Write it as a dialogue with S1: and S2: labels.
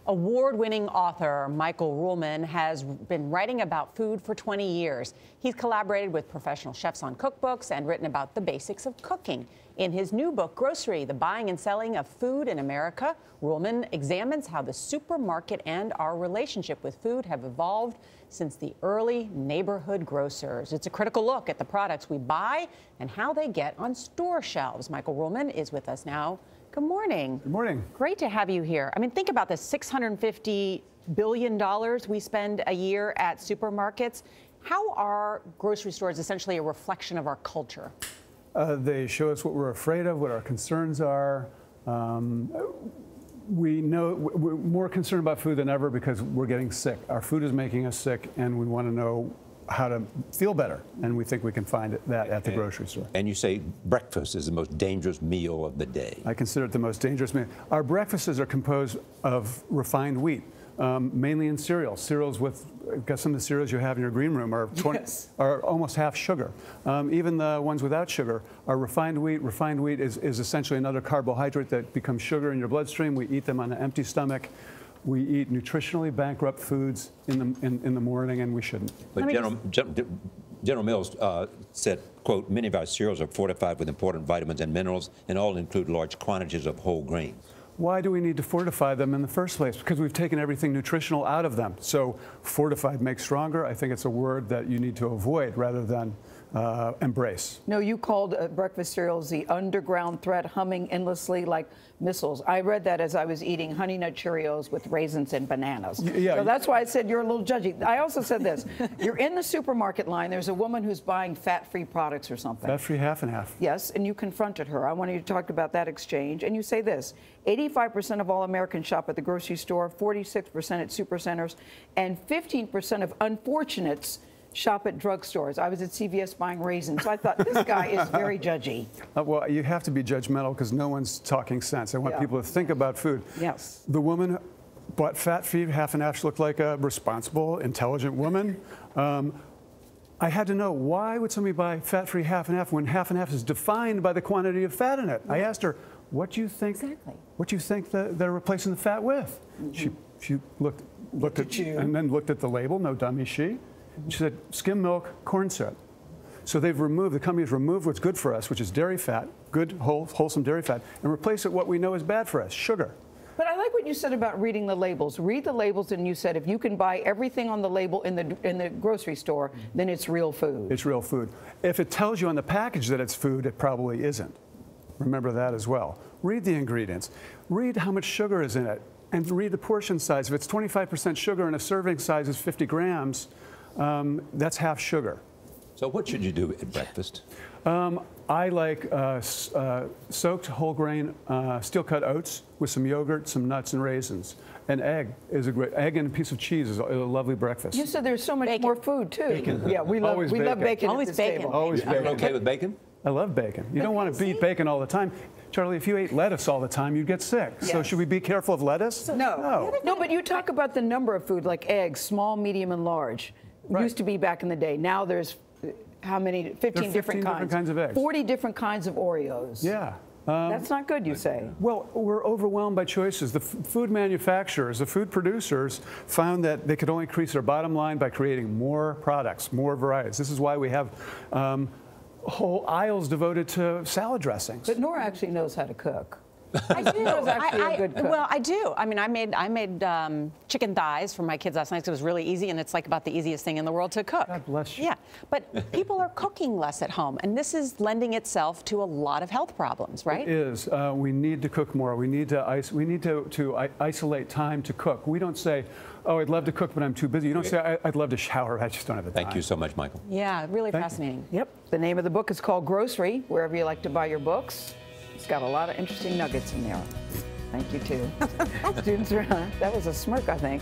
S1: Award-winning author Michael Ruhlman has been writing about food for 20 years. He's collaborated with professional chefs on cookbooks and written about the basics of cooking. In his new book, Grocery, The Buying and Selling of Food in America, Ruhlman examines how the supermarket and our relationship with food have evolved since the early neighborhood grocers. It's a critical look at the products we buy and how they get on store shelves. Michael Ruhlman is with us now. Good morning.
S2: Good morning.
S1: Great to have you here. I mean, think about this, $650 billion we spend a year at supermarkets. How are grocery stores essentially a reflection of our culture?
S2: They show us what we're afraid of, what our concerns are. We know we're more concerned about food than ever because we're getting sick. Our food is making us sick, and we want to know how to feel better, and we think we can find that at the grocery store.
S3: And you say breakfast is the most dangerous meal of the day.
S2: I consider it the most dangerous meal. Our breakfasts are composed of refined wheat, mainly in cereals. Cereals with, guess some of the cereals you have in your green room are, are almost half sugar. Even the ones without sugar are refined wheat. Refined wheat is essentially another carbohydrate that becomes sugar in your bloodstream. We eat them on an empty stomach. We eat nutritionally bankrupt foods in the morning, and we shouldn't.
S3: But General Mills said, quote, many of our cereals are fortified with important vitamins and minerals, and all include large quantities of whole grains.
S2: Why do we need to fortify them in the first place? Because we've taken everything nutritional out of them. So fortified makes stronger. I think it's a word that you need to avoid rather than embrace.
S4: No, you called breakfast cereals the underground threat, humming endlessly like missiles. I read that as I was eating Honey Nut Cheerios with raisins and bananas.
S2: Yeah,
S4: so that's why I said you're a little judgy. I also said this. You're in the supermarket line. There's a woman who's buying fat-free products or something.
S2: Fat-free half and half.
S4: Yes, and you confronted her. I wanted you to talk about that exchange. And you say this, 85% of all Americans shop at the grocery store, 46% at supercenters, and 15% of unfortunates shop at drugstores. I was at CVS buying raisins, so I thought this guy is very judgy.
S2: Well, you have to be judgmental because no one's talking sense. I want people to think about food.
S4: Yes.
S2: The woman bought fat-free half and half. She looked like a responsible, intelligent woman. I had to know, why would somebody buy fat-free half and half when half and half is defined by the quantity of fat in it? I asked her, what do you think?
S1: Exactly.
S2: What do you think they're replacing the fat with? She looked at you and then looked at the label. No dummy, she. She said, skim milk, corn syrup. So the company's removed what's good for us, which is dairy fat, good, wholesome dairy fat, and replace it with what we know is bad for us, sugar.
S4: But I like what you said about reading the labels. Read the labels, and you said if you can buy everything on the label in the grocery store, then it's real food.
S2: It's real food. If it tells you on the package that it's food, it probably isn't. Remember that as well. Read the ingredients. Read how much sugar is in it, and read the portion size. If it's 25% sugar and a serving size is 50 grams, that's half sugar.
S3: So what should you do at breakfast?
S2: I like soaked whole grain steel-cut oats with some yogurt, some nuts, and raisins. An egg is a great egg, and a piece of cheese is a lovely breakfast.
S4: You said there's so much more food too.
S2: Bacon.
S4: Yeah, we love bacon.
S1: Always bacon.
S2: Always bacon.
S3: You're okay with bacon?
S2: I love bacon. You don't want to eat bacon all the time. Charlie, if you ate lettuce all the time, you'd get sick.
S4: Yes.
S2: So should we be careful of lettuce?
S4: No, but you talk about the number of food, like eggs, small, medium, and large. Right. Used to be back in the day. Now there's how many? 15 different kinds
S2: of eggs.
S4: 40 different kinds of Oreos.
S2: Yeah.
S4: That's not good, you say.
S2: Well, we're overwhelmed by choices. The food manufacturers, the food producers found that they could only increase their bottom line by creating more products, more varieties. This is why we have whole aisles devoted to salad dressings.
S4: But Norah actually knows how to cook.
S1: I do.
S4: Actually a good cook.
S1: Well, I do. I mean, I made chicken thighs for my kids last night. So it was really easy, and it's like about the easiest thing in the world to cook.
S2: God bless you.
S1: Yeah, but people are cooking less at home, and this is lending itself to a lot of health problems, right?
S2: It is. We need to cook more. We need to isolate time to cook. We don't say, oh, I'd love to cook, but I'm too busy. You don't say, I'd love to shower, I just don't have the time.
S3: Thank you so much, Michael.
S1: Yeah, really fascinating.
S4: Yep. The name of the book is called Grocery, wherever you like to buy your books. It's got a lot of interesting nuggets in there. Thank you, too. Students around. That was a smirk, I think.